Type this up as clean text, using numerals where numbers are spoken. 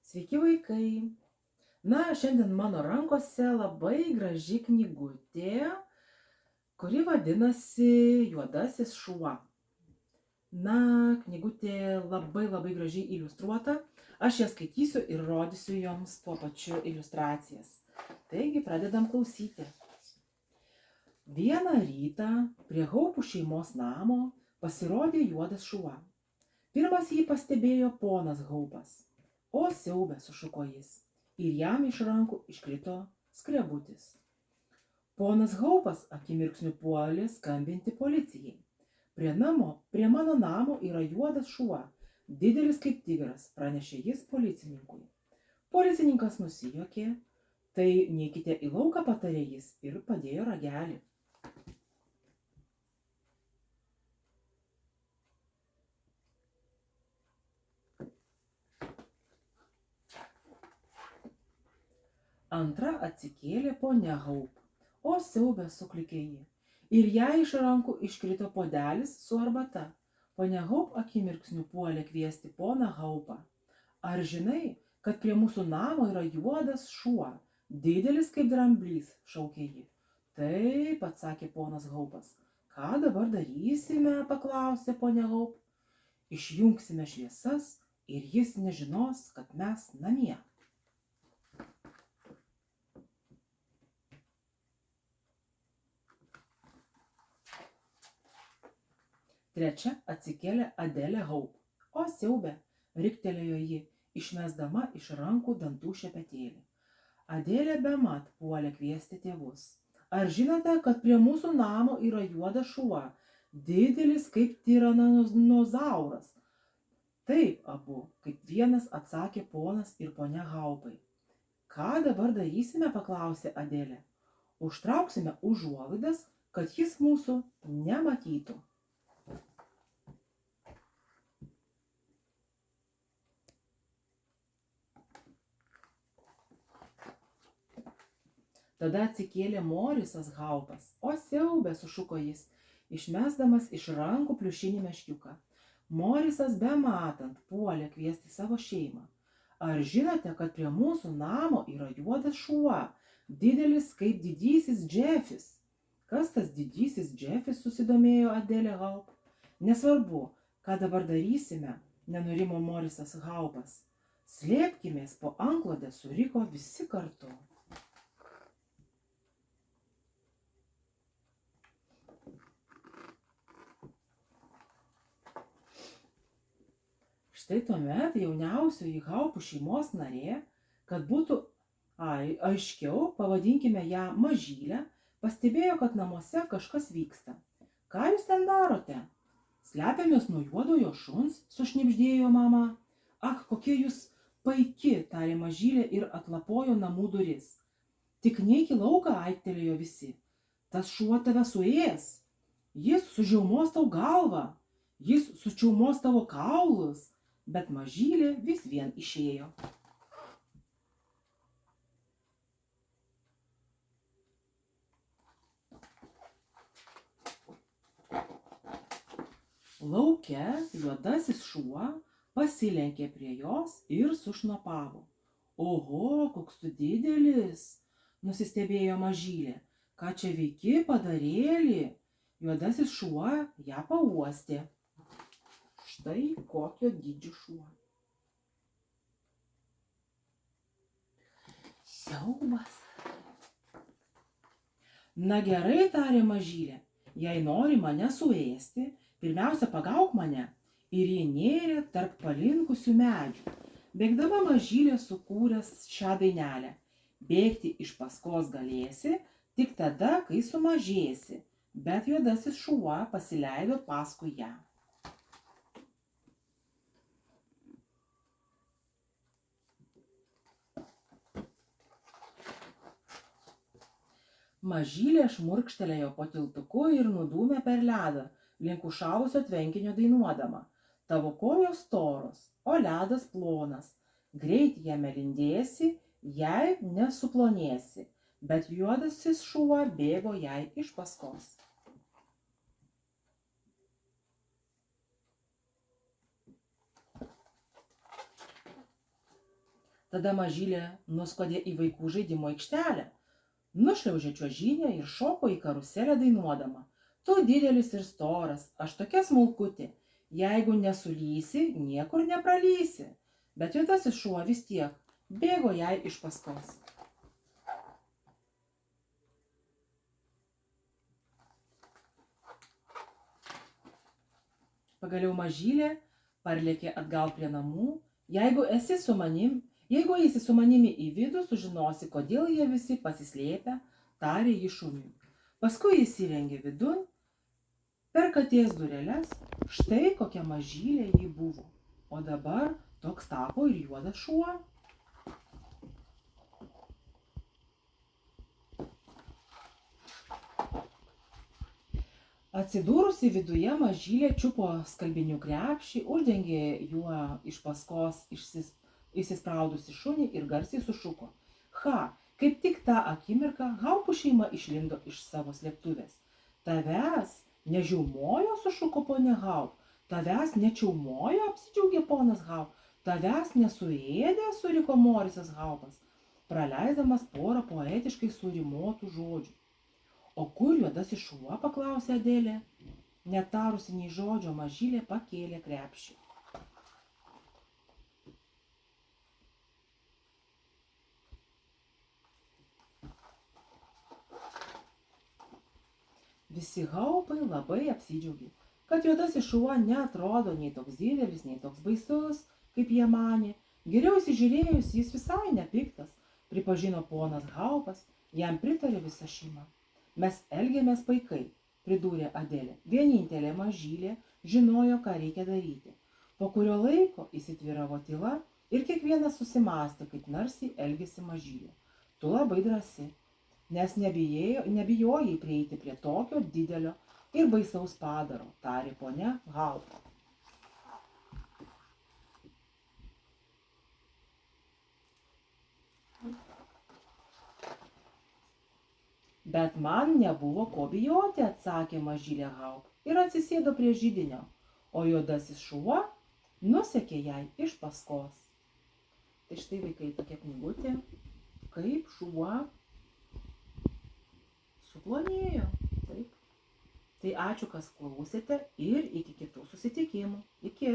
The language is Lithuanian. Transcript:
Sveiki vaikai. Šiandien mano rankose labai graži knygutė, kuri vadinasi Juodasis šuo. Knygutė labai gražiai iliustruota. Aš ją skaitysiu ir rodysiu joms tuo pačiu iliustracijas. Taigi pradedam klausyti. Vieną rytą prie Haupų šeimos namo pasirodė juodas šuo. Pirmas jį pastebėjo ponas Haupas. O siaube, sušuko jis, ir jam iš rankų iškrito skrebutis. Ponas Haupas akimirksniu puolė skambinti policijai. Prie mano namo yra juodas šuo, didelis kaip tigras, pranešė jis policininkui. Policininkas nusijuokė, tai neikite į lauką, patarė jis ir padėjo ragelį. Antra atsikėlė ponia Haup. O siaube, suklykė ji. Ir jai iš rankų iškrito puodelis su arbata. Ponia Haup akimirksniu puolė kviesti poną Haupą. Ar žinai, kad prie mūsų namo yra juodas šuo, didelis kaip dramblys, šaukė ji. Taip, atsakė ponas Haupas. Ką dabar darysime, paklausė ponia Haup. Išjungsime šviesas ir jis nežinos, kad mes namie. Trečia atsikėlė Adelė Haup. O siaube, riktelėjo ji, išmesdama iš rankų dantų šepetėlį. Adelė bemat puolė kviesti tėvus. Ar žinote, kad prie mūsų namo yra juodas šuo, didelis kaip tiranozauras? Taip, abu, kaip vienas atsakė ponas ir ponia Haupai. Ką dabar darysime, paklausė Adelė. Užtrauksime užuolaidas, kad jis mūsų nematytų. Tada atsikėlė Morisas Haupas. O siaube, sušuko jis, išmesdamas iš rankų pliušinį meškiuką. Morisas bematant puolė kviesti savo šeimą. Ar žinote, kad prie mūsų namo yra juodas šuo, didelis kaip didysis Džefis? Kas tas didysis Džefis, susidomėjo Adelė Haup. Nesvarbu, ką dabar darysime, nenurimo Morisas Haupas. Slėpkimės po antklode, suriko visi kartu. Štai tuomet jauniausioji Haupų šeimos narė, kad būtų aiškiau, pavadinkime ją Mažylę, pastebėjo, kad namuose kažkas vyksta. Ką jūs ten darote? Slepiamės nuo juodojo šuns, sušnibždėjo mama. Ak, kokie jūs paiki, tarė Mažylė ir atlapojo namų duris. Tik neik į lauką, aiktelėjo visi. Tas šuo tave suės. Jis sužiaumos tau galvą. Jis sučiaumos tavo kaulus. Bet Mažylė vis vien išėjo. Lauke juodasis šuo pasilenkė prie jos ir sušnopavo. Oho, koks tu didelis, nusistebėjo Mažylė. Ką čia veiki, padarėlį? Juodasis šuo ją pauostė. Štai kokio dydžio šuo. Siaubas. Na gerai, tarė Mažylė, jei nori mane suėsti, pirmiausia pagauk mane. Ir ji nėrė tarp palinkusių medžių. Bėgdama Mažylė sukūręs šią dainelę. Bėgti iš paskos galėsi, tik tada, kai sumažėsi. Bet juodasis šuo pasileido paskui ją. Mažylė šmurkštelėjo po tiltuku ir nudūmė per ledą, link užšalusio tvenkinio dainuodama. Tavo kojos storos, o ledas plonas. Greit jame lindėsi, jei nesuplonėsi. Bet juodasis šuo bėgo jai iš paskos. Tada mažylė nuskodė į vaikų žaidimo aikštelę, nušliaužė čiuožynę ir šoko į karuselę dainuodama. Tu didelis ir storas, aš tokia smulkutė, jeigu nesulysi, niekur nepralysi. Bet juodasis šuo vis tiek bėgo jai iš paskos. Pagaliau mažylė parlėkė atgal prie namų. Jeigu eisi su manimi į vidų, sužinosi, kodėl jie visi pasislėpę, tarė ji šuniui. Paskui įsirengė vidun per katės dureles. Štai kokia mažylė ji buvo. O dabar toks tapo ir juodas šuo. Atsidūrusi viduje, mažylė čiupo skalbinių krepšį, uždengė juo iš paskos įsispraudusi šunį ir garsiai sušuko. Kaip tik tą akimirką Haupų šeima išlindo iš savo slėptuvės. Tavęs nežiaumojo, sušuko ponė Haup. Tavęs nečiaumojo, apsidžiaugė ponas Haup. Tavęs nesuėdė, suriko Morisas Haupas, praleisdamas porą poetiškai surimuotų žodžių. O kur juodasis šuo, paklausė Adelė. Netarusi nei žodžio, mažylė pakėlė krepšį. Visi Haupai labai apsidžiaugė, kad juodasis šuo neatrodo nei toks didelis, nei toks baisus, kaip jie manė. Geriau įsižiūrėjus, jis visai nepiktas, pripažino ponas Haupas, jam pritarė visa šeima. Mes elgėmės paikai, pridūrė Adelė. Vienintelė mažylė žinojo, ką reikia daryti. Po kurio laiko įsitviravo tyla ir kiekvienas susimąstė, kaip narsiai elgėsi mažylė. Tu labai drąsi, nes nebijojai prieiti prie tokio didelio ir baisaus padaro, tarė ponia Haup. Bet man nebuvo ko bijoti, atsakė mažylė Haup ir atsisėdo prie židinio, o juodasis šuo nusekė jai iš paskos. Tai štai, vaikai, tokia knygutė, kaip šuo suplonėjo. Taip. Tai ačiū, kas klausėte ir iki kitų susitikimų. Iki.